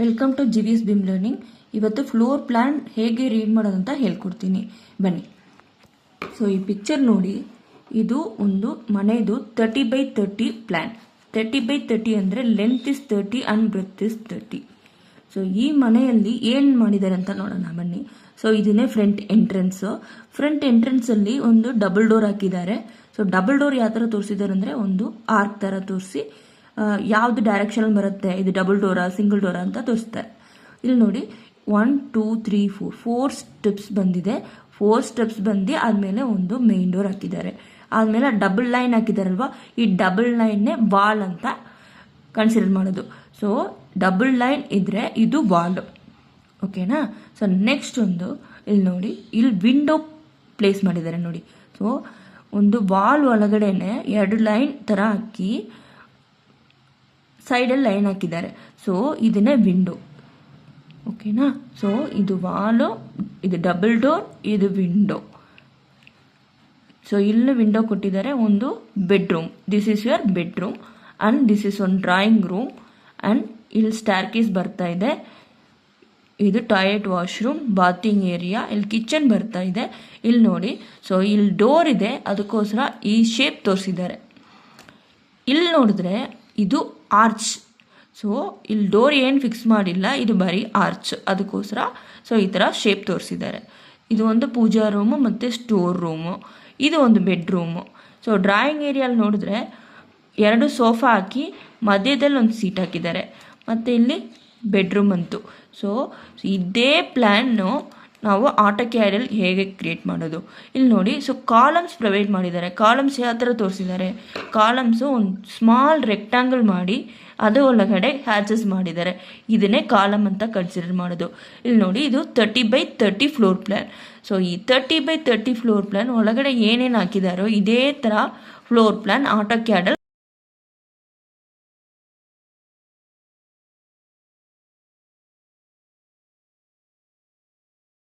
Welcome to GVS BIM learning. ಇವತ್ತು floor plan ಹೇಗೆ read ಮಾಡೋದಂತ ಹೇಳ್ಕೊಡ್ತೀನಿ, ಬನ್ನಿ. ಸೊ ಈ ಪಿಕ್ಚರ್ ನೋಡಿ, ಇದು ಒಂದು ಮನೆಯದು 30x30 ಪ್ಲಾನ್. 30x30 ಅಂದರೆ length is 30 and breadth is 30. So ಈ ಮನೆಯಲ್ಲಿ ಏನು ಮಾಡಿದ್ದಾರೆ ಅಂತ ನೋಡೋಣ, ಬನ್ನಿ. ಸೊ ಇದನ್ನೇ ಫ್ರಂಟ್ ಎಂಟ್ರೆನ್ಸಲ್ಲಿ ಒಂದು ಡಬಲ್ ಡೋರ್ ಹಾಕಿದ್ದಾರೆ. ಸೊ ಡಬಲ್ ಡೋರ್ ಯಾವ ಥರ ತೋರಿಸಿದ್ದಾರೆ ಅಂದರೆ, ಒಂದು ಆರ್ಕ್ ಥರ ತೋರಿಸಿ ಯಾವ್ದು ಡೈರೆಕ್ಷನ್ ಬರುತ್ತೆ, ಇದು ಡಬಲ್ ಡೋರಾ ಸಿಂಗಲ್ ಡೋರಾ ಅಂತ ತೋರಿಸ್ತಾರೆ. ಇಲ್ಲಿ ನೋಡಿ 1 2 3 4 ಸ್ಟೆಪ್ಸ್ ಬಂದಿದೆ. 4 ಸ್ಟೆಪ್ಸ್ ಬಂದು ಆದಮೇಲೆ ಒಂದು ಮೇನ್ ಡೋರ್ ಹಾಕಿದ್ದಾರೆ. ಆದಮೇಲೆ ಡಬಲ್ ಲೈನ್ ಹಾಕಿದಾರಲ್ವಾ, ಈ ಡಬಲ್ ಲೈನ್ನೇ ವಾಲ್ ಅಂತ ಕನ್ಸಿಡರ್ ಮಾಡೋದು. ಸೊ ಡಬಲ್ ಲೈನ್ ಇದ್ರೆ ಇದು ವಾಲ್, ಓಕೆನಾ. ಸೊ ನೆಕ್ಸ್ಟ್ ಒಂದು ಇಲ್ಲಿ ನೋಡಿ, ಇಲ್ಲಿ ವಿಂಡೋ ಪ್ಲೇಸ್ ಮಾಡಿದ್ದಾರೆ ನೋಡಿ. ಸೊ ಒಂದು ವಾಲ್ ಒಳಗಡೆನೆ 2 ಲೈನ್ ಥರ ಹಾಕಿ ಸೈಡಲ್ಲಿ ಲೈನ್ ಹಾಕಿದ್ದಾರೆ. ಸೊ ಇದನ್ನೇ ವಿಂಡೋ, ಓಕೆನಾ. ಸೊ ಇದು ವಾಲು, ಇದು ಡಬಲ್ ಡೋರ್, ಇದು ವಿಂಡೋ. ಸೊ ಇಲ್ಲಿ ವಿಂಡೋ ಕೊಟ್ಟಿದ್ದಾರೆ. ಒಂದು bedroom, this is your bedroom and this is one drawing room and ಇಲ್ಲಿ ಸ್ಟಾರ್ಕೇಸ್ ಬರ್ತಾ ಇದೆ. ಇದು ಟಾಯ್ಲೆಟ್, ವಾಶ್ರೂಮ್, ಬಾತಿಂಗ್ ಏರಿಯಾ. ಇಲ್ಲಿ ಕಿಚನ್ ಬರ್ತಾ ಇದೆ. ಇಲ್ಲಿ ನೋಡಿ, ಸೊ ಇಲ್ಲಿ ಡೋರ್ ಇದೆ, ಅದಕ್ಕೋಸ್ಕರ ಈ ಶೇಪ್ ತೋರಿಸಿದ್ದಾರೆ. ಇಲ್ಲಿ ನೋಡಿದ್ರೆ ಇದು ಆರ್ಚ್. ಸೊ ಇಲ್ಲಿ ಡೋರ್ ಏನು ಫಿಕ್ಸ್ ಮಾಡಿಲ್ಲ, ಇದು ಬರೀ ಆರ್ಚ್, ಅದಕ್ಕೋಸ್ಕರ ಸೊ ಈ ಥರ ಶೇಪ್ ತೋರಿಸಿದ್ದಾರೆ. ಇದು ಒಂದು ಪೂಜಾ ರೂಮು ಮತ್ತು ಸ್ಟೋರ್ ರೂಮು. ಇದು ಒಂದು ಬೆಡ್ರೂಮು. ಸೊ ಡ್ರಾಯಿಂಗ್ ಏರಿಯಲ್ಲಿ ನೋಡಿದ್ರೆ 2 ಸೋಫಾ ಹಾಕಿ ಮಧ್ಯದಲ್ಲಿ ಒಂದು ಸೀಟ್ ಹಾಕಿದ್ದಾರೆ. ಮತ್ತು ಇಲ್ಲಿ ಬೆಡ್ರೂಮ್ ಅಂತು. ಸೊ ಇದೇ ಪ್ಲ್ಯಾನ್ನು ನಾವು ಆಟೋಕ್ಯಾಡಲ್ಲಿ ಹೇಗೆ ಕ್ರಿಯೇಟ್ ಮಾಡೋದು, ಇಲ್ಲಿ ನೋಡಿ. ಸೊ ಕಾಲಮ್ಸ್ ಪ್ರೊವೈಡ್ ಮಾಡಿದ್ದಾರೆ. ಕಾಲಮ್ಸ್ ಯಾವ ಥರ ತೋರಿಸಿದ್ದಾರೆ, ಕಾಲಮ್ಸು ಒಂದು ಸ್ಮಾಲ್ ರೆಕ್ಟ್ಯಾಂಗಲ್ ಮಾಡಿ ಅದು ಒಳಗಡೆ ಹ್ಯಾಚಸ್ ಮಾಡಿದ್ದಾರೆ. ಇದನ್ನೇ ಕಾಲಮ್ ಅಂತ ಕನ್ಸಿಡರ್ ಮಾಡೋದು. ಇಲ್ಲಿ ನೋಡಿ, ಇದು 30x30 ಫ್ಲೋರ್ ಪ್ಲ್ಯಾನ್. ಸೊ ಈ 30x30 ಫ್ಲೋರ್ ಪ್ಲ್ಯಾನ್ ಒಳಗಡೆ ಏನೇನು ಹಾಕಿದಾರೋ ಇದೇ ಥರ ಫ್ಲೋರ್ ಪ್ಲ್ಯಾನ್ ಆಟೋಕ್ಯಾಡಲ್ಲಿ